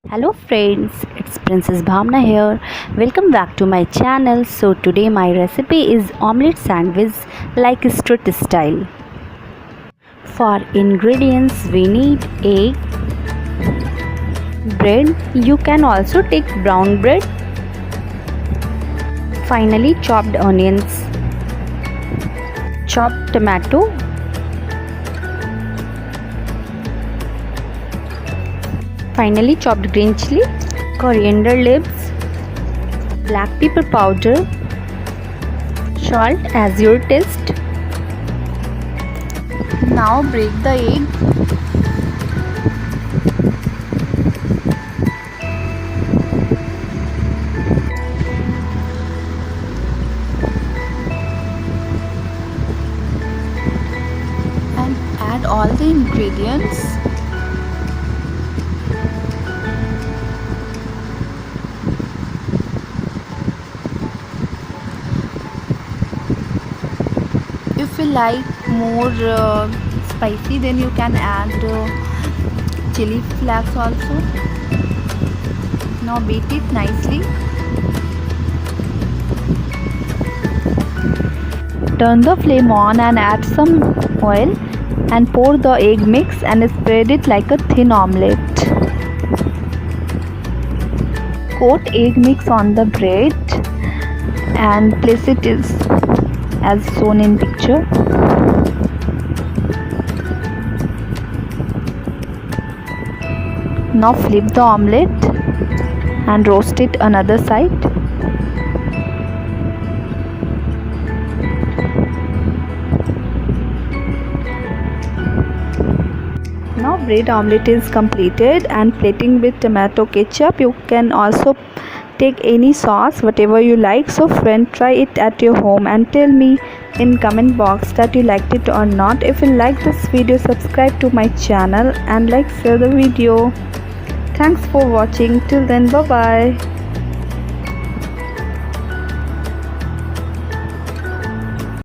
Hello friends, it's Princess Bhamna here. Welcome back to my channel. So today my recipe is omelette sandwich like street style. For ingredients we need egg, bread, you can also take brown bread, finely chopped onions, chopped tomato, finely chopped green chili, coriander leaves, black pepper powder, salt as your taste. Now break the egg. And add all the ingredients. If you like more spicy, then you can add chili flakes also. Now beat it nicely. Turn the flame on and add some oil and pour the egg mix and spread it like a thin omelette. Coat egg mix on the bread and place it as shown in picture. Now flip the omelette and roast it another side. Now bread omelette is completed and plating with tomato ketchup. You can also take any sauce whatever you like. So friend, try it at your home and tell me in comment box that you liked it or not. If you like this video, subscribe to my channel and share the video. Thanks for watching. Till then, bye bye.